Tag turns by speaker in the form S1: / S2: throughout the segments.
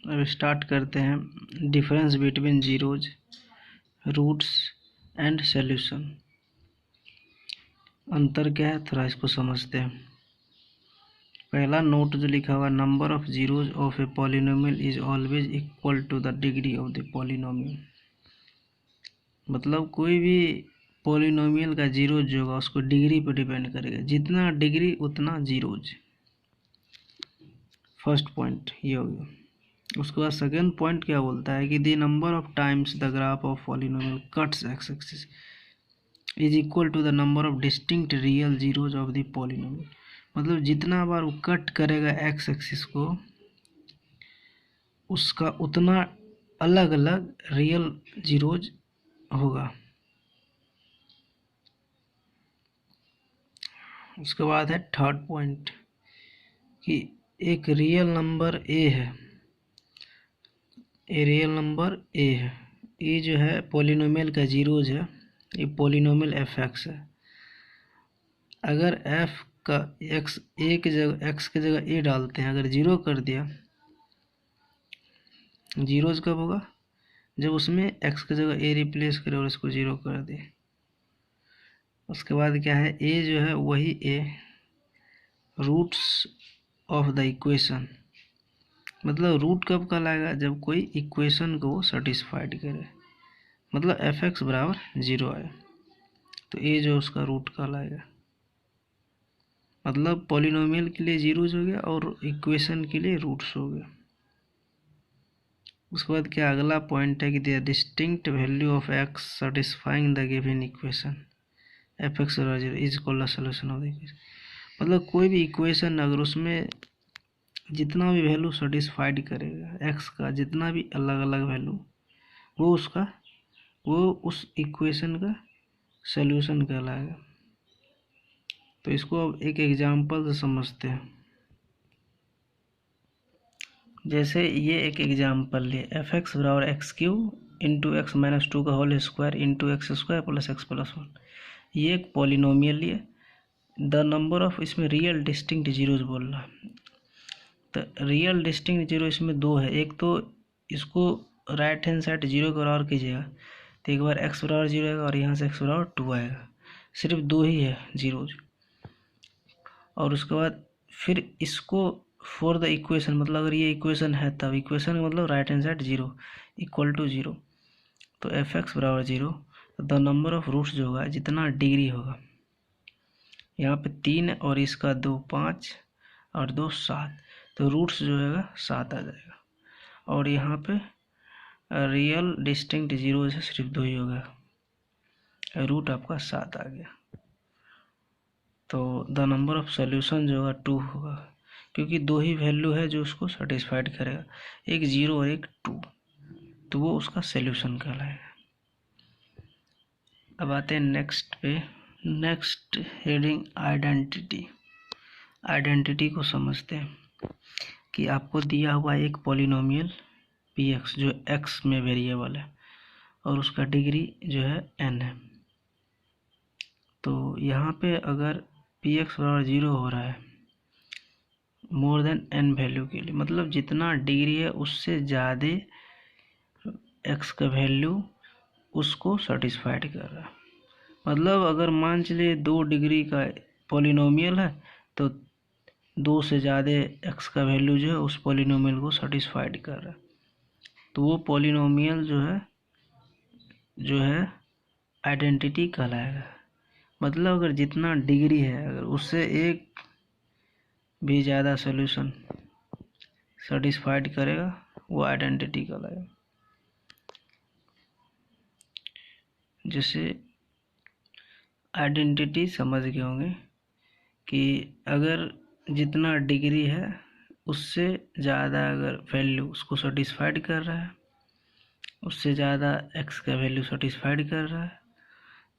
S1: अब स्टार्ट करते हैं। Difference between zeros, roots and solution. अंतर क्या है थोड़ा इसको समझते हैं। पहला नोट जो लिखा हुआ, number of zeros of a polynomial is always equal to the degree of the polynomial. मतलब कोई भी पॉलिनोमियल का जीरोज जो होगा उसको डिग्री पर डिपेंड करेगा, जितना डिग्री उतना जीरोज। फर्स्ट पॉइंट ये हो गया। उसके बाद सेकेंड पॉइंट क्या बोलता है कि the number of times the graph of polynomial cuts X axis is equal to the number of distinct real zeros of the polynomial. मतलब जितना बार वो कट करेगा एक्स एक्सिस को, उसका उतना अलग अलग रियल जीरोज होगा। उसके बाद है थर्ड पॉइंट कि एक रियल नंबर ए है, ये रियल नंबर ए है, ये जो है पॉलिनोमियल का जीरोज है, ये पॉलिनोमियल एफ एक्स है। अगर एफ का एक्स ए की जगह एक्स की जगह ए डालते हैं, अगर जीरो कर दिया, जीरोज कब होगा जब उसमें एक्स की जगह ए रिप्लेस करे और इसको जीरो कर दे। उसके बाद क्या है, ए जो है वही ए रूट्स ऑफ द इक्वेशन। मतलब रूट कब कहलाएगा जब कोई इक्वेशन को सेटिस्फाइड करे, मतलब एफ एक्स बराबर जीरो आए तो ए जो उसका रूट कहलाएगा। मतलब पॉलिनोमियल के लिए जीरोज हो गया और इक्वेशन के लिए रूट्स हो गया। उसके बाद क्या अगला पॉइंट है कि the distinct value of x satisfying the given equation F x zero is called the solution of the equation. मतलब कोई भी इक्वेशन अगर उसमें जितना भी वैल्यू सेटिस्फाइड करेगा एक्स का, जितना भी अलग अलग वैल्यू, वो उस इक्वेशन का सॉल्यूशन कहलाएगा। तो इसको अब एक एग्जांपल से समझते हैं। जैसे ये एक एग्जांपल लिए, एफ एक्स बराबर X cube into X minus two का whole square into X square plus X plus one. ये एक पॉलिनोमियल लिए, द नंबर ऑफ, इसमें रियल डिस्टिंक्ट जीरोज बोल रहा है। तो रियल डिस्टिंक्ट जीरो इसमें दो है। एक तो इसको राइट हैंड साइड जीरो को और कीजिएगा तो एक बार एक्स बराबर जीरो आएगा और यहाँ से एक्स बराबर टू आएगा, सिर्फ दो ही है जीरोज। और उसके बाद फिर इसको फॉर द इक्वेशन, मतलब अगर ये इक्वेशन है तब इक्वेशन मतलब right hand side zero equal to zero, तो एफ एक्स बराबर जीरो, द नंबर ऑफ रूट्स जो होगा जितना डिग्री होगा, यहाँ पे 3 और इसका 2 5 और 2 7, तो रूट्स जो है 7 आ जाएगा। और यहाँ पे रियल डिस्टिंक्ट जीरो से सिर्फ 2 ही होगा, रूट आपका 7 आ गया। तो द नंबर ऑफ सॉल्यूशन जो होगा 2 होगा, क्योंकि 2 ही वैल्यू है जो उसको सेटिस्फाइड करेगा, एक 0 और एक 2, तो वो उसका सॉल्यूशन कहलाएगा। अब आते हैं नेक्स्ट पे। Next heading identity. आइडेंटिटी को समझते हैं कि आपको दिया हुआ एक पॉलिनोमियल पी एक्स जो एक्स में वेरिएबल है और उसका डिग्री जो है n है। तो यहाँ पे अगर पी एक्स बराबर जीरो हो रहा है मोर देन n वैल्यू के लिए, मतलब जितना डिग्री है उससे ज़्यादा x का वैल्यू उसको सेटिस्फाइड कर रहा है। मतलब अगर मान चलिए 2 डिग्री का पॉलिनोमियल है तो 2 से ज़्यादा x का वैल्यू जो है उस पॉलिनोमियल को सेटिस्फाइड कर रहा है, तो वो पॉलिनोमियल जो है आइडेंटिटी कहलाएगा। मतलब अगर जितना डिग्री है अगर उससे एक भी ज़्यादा सॉल्यूशन सेटिस्फाइड करेगा वो आइडेंटिटी कहलाएगा। जैसे आइडेंटिटी समझ गए होंगे कि अगर जितना डिग्री है उससे ज़्यादा अगर वैल्यू उसको सेटिस्फाइड कर रहा है, उससे ज़्यादा एक्स का वैल्यू सेटिस्फाइड कर रहा है,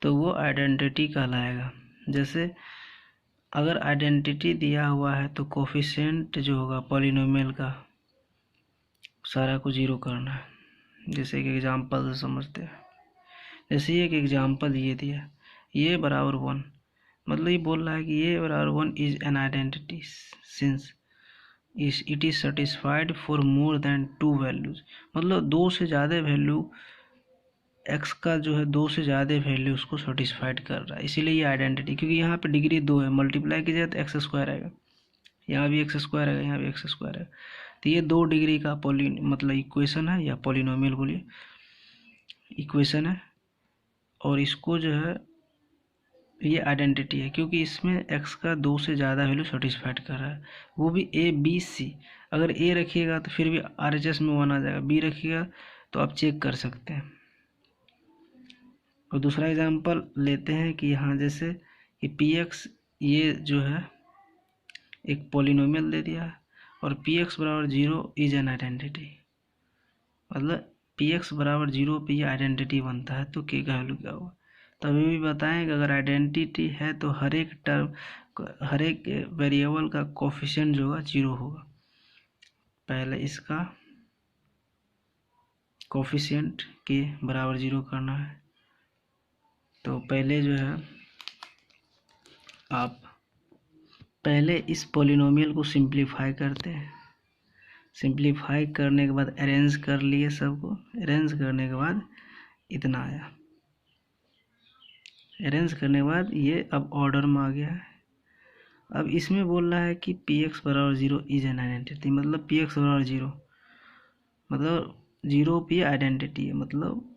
S1: तो वो आइडेंटिटी कहलाएगा। जैसे अगर आइडेंटिटी दिया हुआ है तो कोफिशिएंट जो होगा पॉलिनोमियल का सारा को जीरो करना है। जैसे कि एग्जांपल से समझते हैं। जैसे एक एग्जांपल ये दिया, ये बराबर 1, मतलब ये बोल रहा है कि ये बराबर 1 is an identity since it is satisfied for more than 2 values, मतलब 2 से ज़्यादा वैल्यू एक्स का जो है 2 से ज़्यादा वैल्यू उसको सेटिस्फाइड कर रहा है, इसीलिए ये आइडेंटिटी, क्योंकि यहाँ पे डिग्री 2 है, मल्टीप्लाई की जाए तो एक्स स्क्वायर आएगा, यहाँ भी एक्स स्क्वायर आएगा, यहाँ भी एक्स स्क्वायर है, तो ये 2 डिग्री का मतलब इक्वेशन है या पॉलिनोमियल बोलिए, इक्वेशन है। और इसको जो है ये आइडेंटिटी है, क्योंकि इसमें x का 2 से ज़्यादा वैल्यू सेटिस्फाइड कर रहा है, वो भी ए बी सी। अगर ए रखिएगा तो फिर भी RHS में 1 आ जाएगा, बी रखिएगा तो आप चेक कर सकते हैं। और दूसरा एग्जांपल लेते हैं कि यहाँ जैसे कि px ये जो है एक पॉलिनोमियल दे दिया है और px बराबर 0 इज एन आइडेंटिटी, मतलब px बराबर 0 पे ये आइडेंटिटी बनता है, तो k का वैल्यू क्या होगा। तो अभी भी बताएं कि अगर आइडेंटिटी है तो हर एक टर्म, हर एक वेरिएबल का कोफिशिएंट जो होगा 0 होगा। पहले इसका कोफिशिएंट के बराबर 0 करना है, तो पहले जो है आप पहले इस पॉलिनोमियल को सिंप्लीफाई करते हैं, सिंप्लीफाई करने के बाद अरेंज कर लिए सबको, अरेंज करने के बाद इतना आया, अरेंज करने के बाद ये अब ऑर्डर में आ गया है। अब इसमें बोल रहा है कि px बराबर 0 इज एन आइडेंटिटी, मतलब px बराबर 0 मतलब 0 पे आइडेंटिटी है, मतलब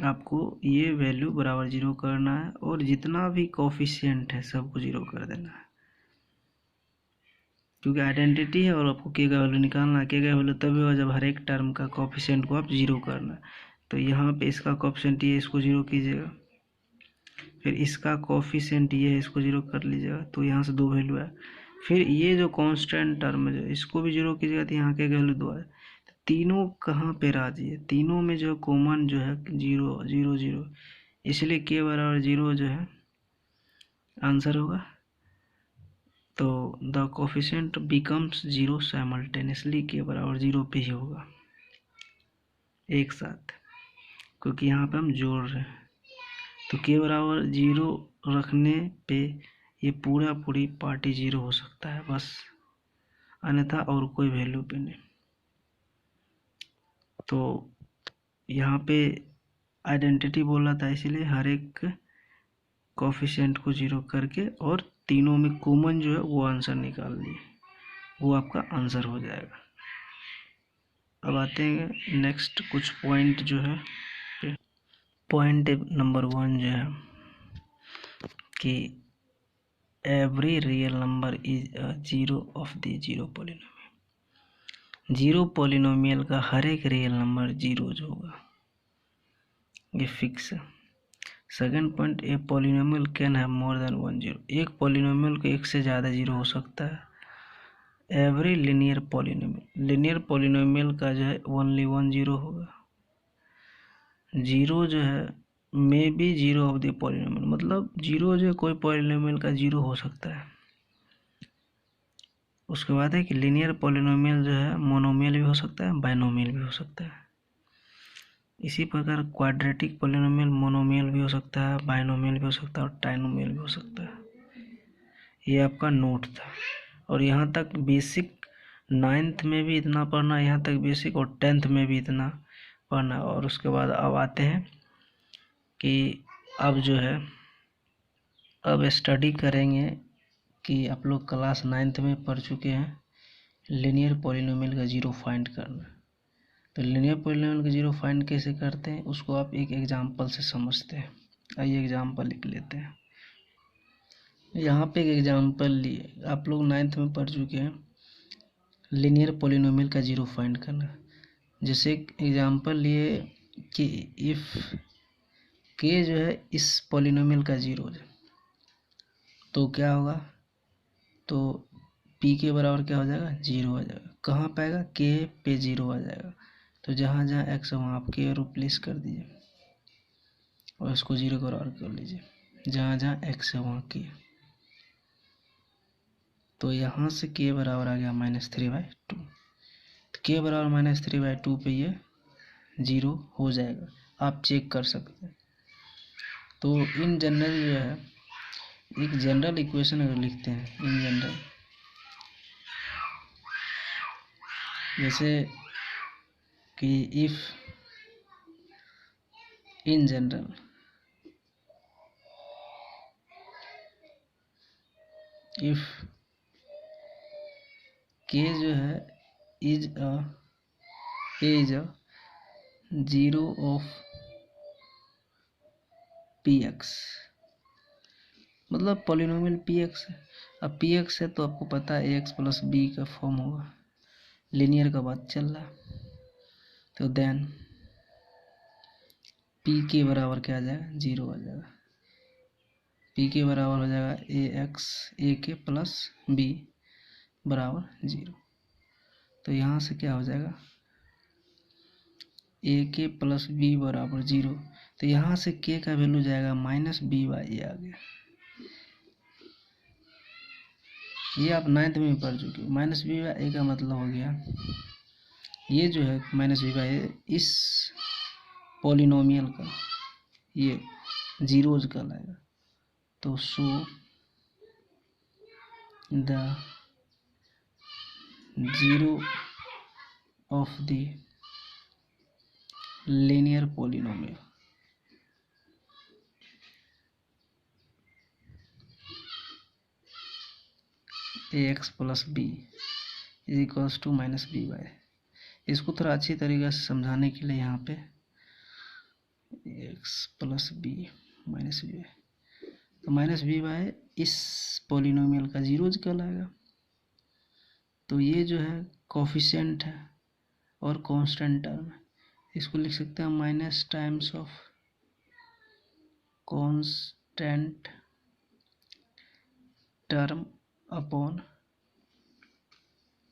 S1: आपको ये वैल्यू बराबर 0 करना है और जितना भी कोफिशिएंट है सबको 0 कर देना है, क्योंकि आइडेंटिटी है और आपको के का वैल्यू निकालना है। के का वैल्यू तभी होगा जब हर एक टर्म का कोफिशिएंट को आप 0 करना है। तो यहाँ पे इसका कोफिशिएंट ये, इसको 0 कीजिएगा, फिर इसका कोफिशिएंट ये है, इसको 0 कर लीजिएगा, तो यहाँ से 2 वैल्यू है। फिर ये जो कांस्टेंट टर्म है इसको भी 0 कीजिएगा, तो यहाँ के वैल्यू 2 है। तो तीनों कहाँ पे राजी है, तीनों में जो कॉमन जो है 0 0 0, इसलिए के बराबर 0 जो है आंसर होगा। तो द कोफिशिएंट बिकम्स 0 साइमल्टेनियसली, के बराबर 0 पे ही होगा एक साथ, क्योंकि यहाँ पे हम जोड़ रहे हैं। तो के बराबर 0 रखने पे ये पूरी पार्टी 0 हो सकता है बस, अन्यथा और कोई वैल्यू पे नहीं। तो यहाँ पे आइडेंटिटी बोला था, इसीलिए हर एक कोफिशिएंट को 0 करके और तीनों में कॉमन जो है वो आंसर निकाल लिए, वो आपका आंसर हो जाएगा। अब आते हैं नेक्स्ट कुछ पॉइंट जो है, पॉइंट नंबर 1 जो है कि every real number is a zero of the zero polynomial, zero polynomial का हर एक रियल नंबर 0 जो होगा ये फिक्स है। Second point, a polynomial can have more than 1 zero, एक पॉलिनोमियल को एक से ज़्यादा 0 हो सकता है। Every linear polynomial, linear polynomial का जो है ओनली 1 जीरो होगा। 0 जो है may be 0 of the polynomial, मतलब 0 जो है कोई पॉलिनोमियल का 0 हो सकता है। उसके बाद है कि लिनियर पॉलिनोमियल जो है मोनोमियल भी हो सकता है, बाइनोमियल भी हो सकता है। इसी प्रकार क्वाड्रेटिक पॉलिनोमियल मोनोमियल भी हो सकता है, बाइनोमियल भी हो सकता है और ट्राइनोमियल भी हो सकता है। ये आपका नोट था। और यहाँ तक बेसिक 9th में भी इतना पढ़ना, यहाँ तक बेसिक, और 10th में भी इतना पढ़ना। और उसके बाद अब आते हैं कि अब जो है अब स्टडी करेंगे कि आप लोग क्लास 9th में पढ़ चुके हैं लिनियर पॉलिनोमियल का 0 फाइंड करना। तो लिनियर पॉलिनोमियल का 0 फाइंड कैसे करते हैं उसको आप एक एग्जांपल से समझते हैं। आइए एग्जांपल लिख लेते हैं। यहाँ पे एक एग्जांपल लिए, आप लोग 9th में पढ़ चुके हैं लिनियर पॉलिनोमियल का 0 फाइंड करना। जैसे एग्जांपल लिए कि इफ़ के जो है इस पॉलिनोमियल का 0 है तो क्या होगा, तो पी के बराबर क्या हो जाएगा, 0 आ जाएगा। कहाँ पाएगा, के पे 0 आ जाएगा। तो जहाँ जहाँ एक्स है वहाँ आप के रिप्लेस कर दीजिए और इसको 0 बराबर कर लीजिए, जहाँ जहाँ एक्स है वहाँ के। तो यहाँ से के बराबर आ गया -3/2। तो के बराबर -3/2 पे ये 0 हो जाएगा, आप चेक कर सकते हैं। तो इन जनरल जो है एक जनरल इक्वेशन अगर लिखते हैं, इन जनरल जैसे कि इफ इन जनरल इफ के जो है is a zero of P x, मतलब पॉलिनोमियल पी एक्स है। अब पी एक्स है तो आपको पता है ए एक्स प्लस बी का फॉर्म होगा, लीनियर का बात चल रहा है। तो देन पी के बराबर क्या आ जाएगा, जीरो आ जाएगा। पी के बराबर हो जाएगा ए एक्स ए के प्लस बी बराबर जीरो। तो यहाँ से क्या हो जाएगा, ए के प्लस बी बराबर जीरो। तो यहाँ से के का वैल्यू जाएगा माइनस बी बाई ए आ गया। ये आप 9th में पढ़ चुके हो। माइनस बी बाई ए का मतलब हो गया, ये जो है माइनस बी बाई ए इस पॉलिनोमियल का ये जीरोज कहलाएगा। तो so the zero of the linear polynomial A X plus B is equals to minus B by. इसको थोड़ा अच्छी तरीके से समझाने के लिए यहाँ पे X plus B minus B by, तो माइनस बी बाई इस पॉलिनोमियल का जीरोज कहलाएगा। तो ये जो है कोफिशिएंट है और कांस्टेंट टर्म है, इसको लिख सकते हैं minus times of constant term upon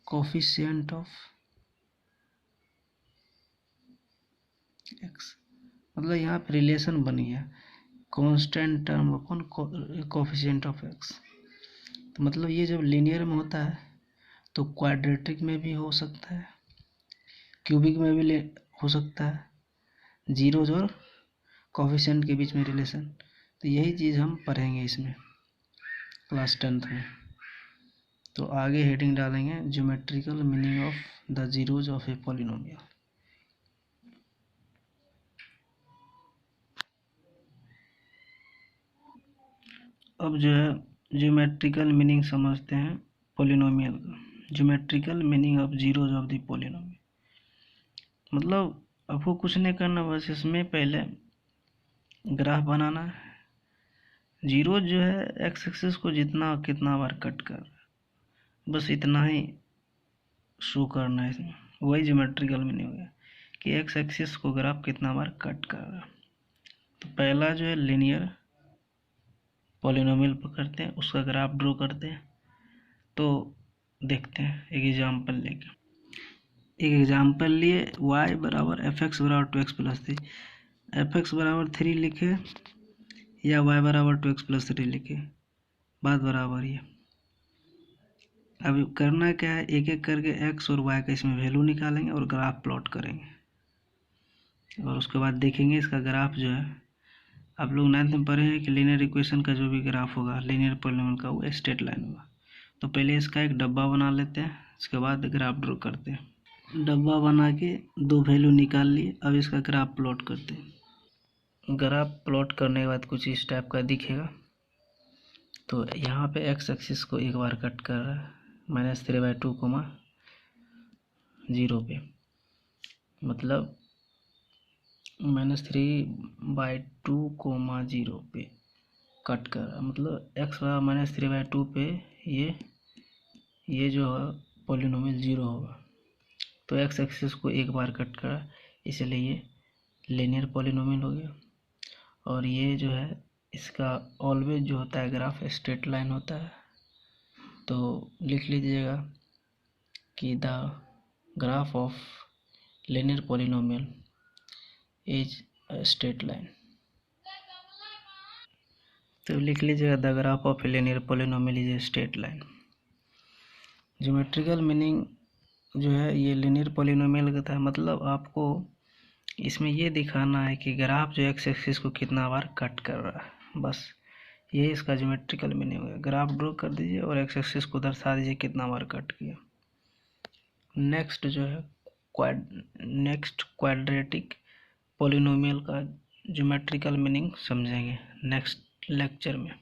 S1: coefficient of x. मतलब यहाँ पे रिलेशन बन गया constant term upon coefficient of x. तो मतलब ये जब लीनियर में होता है तो क्वाड्रेटिक में भी हो सकता है, क्यूबिक में भी हो सकता है, जीरोज और कोफिशिएंट के बीच में रिलेशन। तो यही चीज़ हम पढ़ेंगे इसमें क्लास 10th में। तो आगे हेडिंग डालेंगे geometrical meaning of the zeros of a polynomial. अब जो है ज्योमेट्रिकल मीनिंग समझते हैं polynomial. Geometrical meaning of zeros of the polynomial, मतलब आपको कुछ नहीं करना, बस इसमें पहले ग्राफ बनाना है। जीरो जो है एक्स एक्सिस को जितना कितना बार कट कर, बस इतना ही शो करना है इसमें। वही ज्योमेट्रिकल मीनिंग हो गया कि एक्स एक्सिस को ग्राफ कितना बार कट कर रहा है। तो पहला जो है लीनियर पॉलिनोमियल पकड़ते हैं, उसका ग्राफ ड्रॉ करते हैं। तो देखते हैं एक एग्जाम्पल लेके। एक एग्जाम्पल लिए y बराबर एफ एक्स बराबर 2x प्लस 3, एफ एक्स बराबर 3 लिखे या y बराबर 2x प्लस 3 लिखे, बात बराबर ही है। अब करना क्या है, एक एक करके x और y का इसमें वैल्यू निकालेंगे और ग्राफ प्लॉट करेंगे। और उसके बाद देखेंगे इसका ग्राफ जो है, आप लोग 9th में पढ़े हैं कि लीनियर इक्वेशन का जो भी ग्राफ होगा लीनियर पॉलिनोमियल का वो स्ट्रेट लाइन होगा। तो पहले इसका एक डब्बा बना लेते हैं, उसके बाद ग्राफ ड्रॉ करते हैं। डब्बा बना के दो वैल्यू निकाल लिए, अब इसका ग्राफ प्लॉट करते हैं। ग्राफ प्लॉट करने के बाद कुछ इस टाइप का दिखेगा। तो यहाँ पे एक्स एक्सिस को एक बार कट कर रहा है -3/2, 0 पे, मतलब -3/2, 0 पे कट कर रहा है। मतलब एक्स बराबर -3/2 पे ये जो है पॉलिनोमियल 0 होगा। तो एक्स एक्सिस को एक बार कट कर रहा है, इसलिए ये लीनियर पॉलिनोमियल हो गया। और ये जो है इसका ऑलवेज जो होता है ग्राफ स्ट्रेट लाइन होता है। तो लिख लीजिएगा कि the graph of linear polynomial is straight line. तो लिख लीजिएगा the graph of linear polynomial is straight line. Geometrical meaning जो है ये लीनियर पॉलिनोमियल का था, मतलब आपको इसमें ये दिखाना है कि ग्राफ जो एक्स एक्सिस को कितना बार कट कर रहा है, बस ये इसका ज्योमेट्रिकल मीनिंग है। ग्राफ ड्रॉ कर दीजिए और एक्स एक्सिस को दर्शा दीजिए कितना बार कट किया। नेक्स्ट जो है नेक्स्ट क्वाड्रेटिक पॉलिनोमियल का ज्योमेट्रिकल मीनिंग समझेंगे नेक्स्ट लेक्चर में।